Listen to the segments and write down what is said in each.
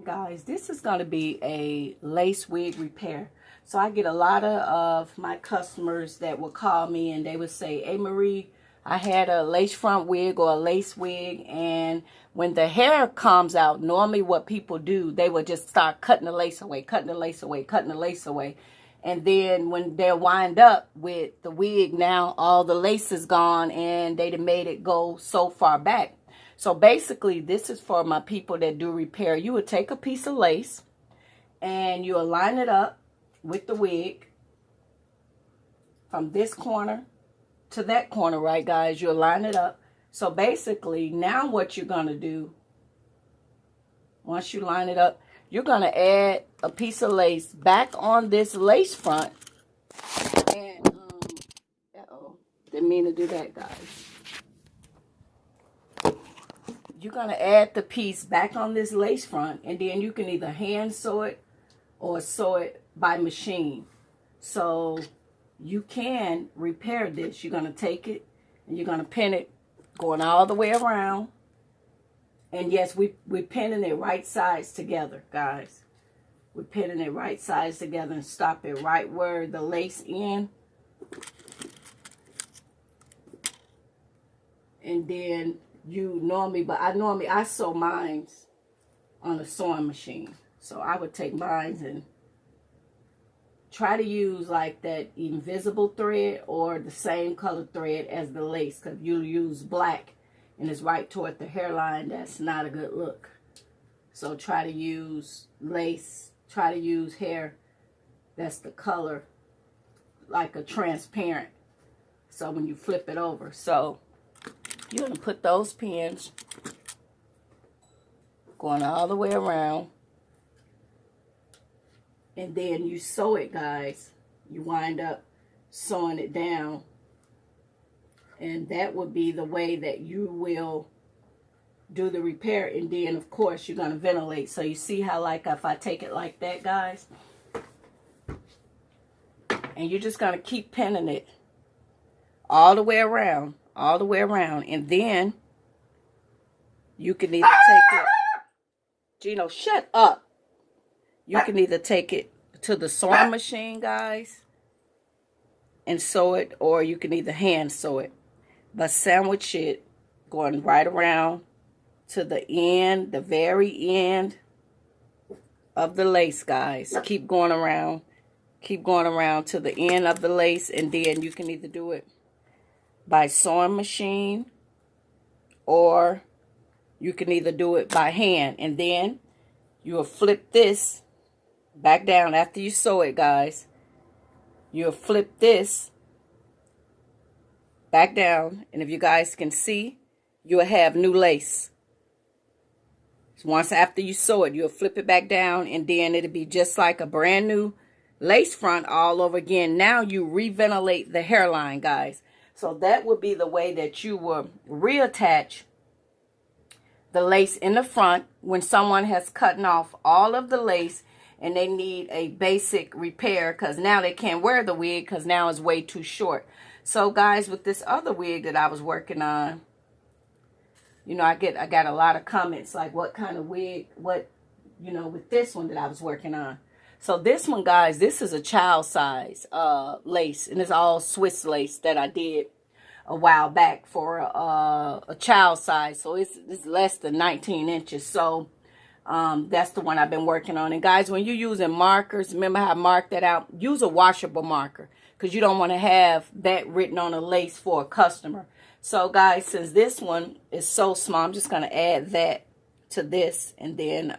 guys, this is going to be a lace wig repair. So I get a lot of my customers that will call me and they would say, hey Marie, I had a lace front wig or a lace wig, and when the hair comes out, normally what people do, they would just start cutting the lace away, cutting the lace away, cutting the lace away. And then when they wind up with the wig, now all the lace is gone and they made it go so far back. So basically, this is for my people that do repair. You would take a piece of lace and you align it up with the wig from this corner to that corner, right, guys? You align it up. So basically, now what you're going to do, once you line it up, you're going to add a piece of lace back on this lace front. And, didn't mean to do that, guys. You're going to add the piece back on this lace front, and then you can either hand sew it or sew it by machine. So you can repair this. You're going to take it and you're going to pin it going all the way around. And yes, we're pinning it right sides together, guys. We're pinning it right sides together and stop it right where the lace end. And then you normally, I sew mine on a sewing machine. So I would take mine and try to use like that invisible thread or the same color thread as the lace, because you use black and it's right toward the hairline. That's not a good look. So try to use lace, try to use hair that's the color like a transparent, so when you flip it over. So you're going to put those pins going all the way around. And then you sew it, guys. You wind up sewing it down. And that would be the way that you will do the repair. And then, of course, you're going to ventilate. So you see how, like, if I take it like that, guys. And you're just going to keep pinning it all the way around. All the way around. And then you can either take it. Gino, shut up. You can either take it to the sewing machine, guys, and sew it, or you can either hand sew it. But sandwich it going right around to the end, the very end of the lace, guys. Keep going around to the end of the lace, and then you can either do it by sewing machine, or you can either do it by hand. And then you will flip this back down after you sew it, guys. You'll flip this back down, and if you guys can see, you'll have new lace. So once after you sew it, you'll flip it back down, and then it'll be just like a brand new lace front all over again. Now you reventilate the hairline, guys. So that would be the way that you will reattach the lace in the front when someone has cut off all of the lace and they need a basic repair, because now they can't wear the wig because now it's way too short. So guys, with this other wig that I was working on, you know, I got a lot of comments like, what kind of wig, what, you know, with this one that I was working on. So this one, guys, this is a child size lace, and it's all Swiss lace that I did a while back for a child size. So it's less than 19 inches. So that's the one I've been working on. And guys, when you're using markers, remember how I marked that out? Use a washable marker, because you don't want to have that written on a lace for a customer. So guys, since this one is so small, I'm just going to add that to this, and then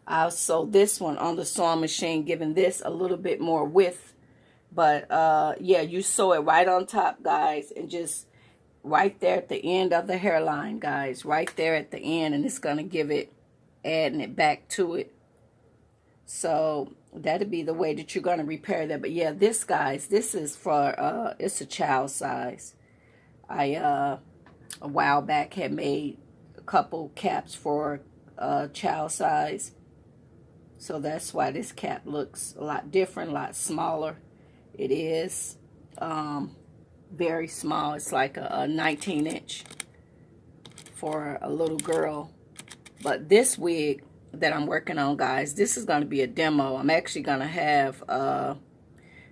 I'll sew this one on the sewing machine, giving this a little bit more width. But yeah, you sew it right on top, guys, and just right there at the end of the hairline, guys, right there at the end, and it's going to give it, adding it back to it. So that'll be the way that you're going to repair that. But yeah, this, guys, this is for, it's a child size. I, a while back, had made a couple caps for child size. So that's why this cap looks a lot different, a lot smaller. It is very small. It's like a 19 inch for a little girl But this wig that I'm working on, guys, this is going to be a demo. I'm actually going to have,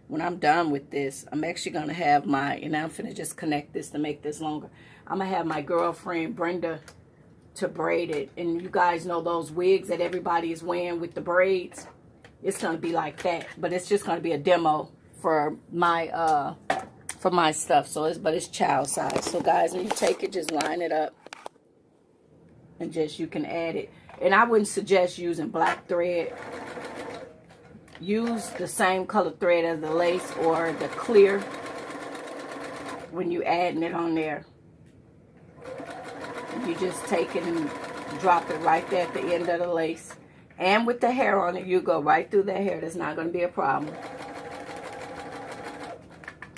when I'm done with this, I'm actually going to have my, and I'm going to just connect this to make this longer. I'm going to have my girlfriend, Brenda, to braid it. And you guys know those wigs that everybody is wearing with the braids? It's going to be like that. But it's just going to be a demo for my stuff. So but it's child size. So guys, when you take it, just line it up. And just, you can add it. And I wouldn't suggest using black thread. Use the same color thread as the lace or the clear when you adding it on there. You just take it and drop it right there at the end of the lace. And with the hair on it, you go right through the hair. That's not going to be a problem.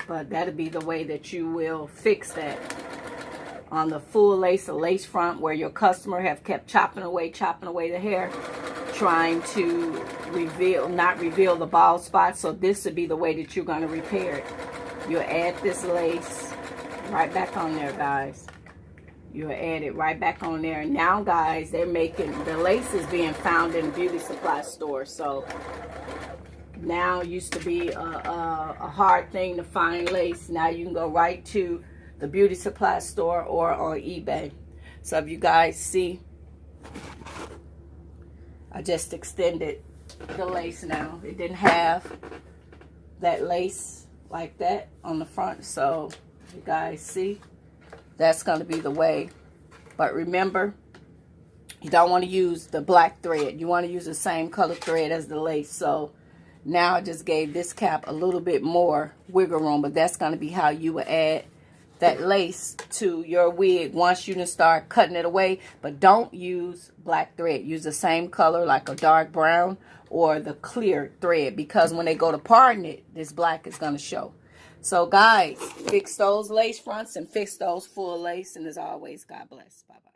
But that'll be the way that you will fix that. On the full lace, a lace front, where your customer have kept chopping away the hair, trying to not reveal the bald spot. So this would be the way that you're going to repair it. You'll add this lace right back on there, guys. You'll add it right back on there. And now, guys, they're making, the lace is being found in beauty supply stores. So now it used to be a hard thing to find lace. Now you can go right to the beauty supply store or on eBay. So if you guys see, I just extended the lace now. It didn't have that lace like that on the front. So you guys see, that's going to be the way. But remember, you don't want to use the black thread. You want to use the same color thread as the lace. So now I just gave this cap a little bit more wiggle room. But that's going to be how you would add that lace to your wig once you start cutting it away. But don't use black thread. Use the same color, like a dark brown or the clear thread, because when they go to parting it, this black is going to show. So guys, fix those lace fronts and fix those full lace. And as always, God bless. Bye-bye.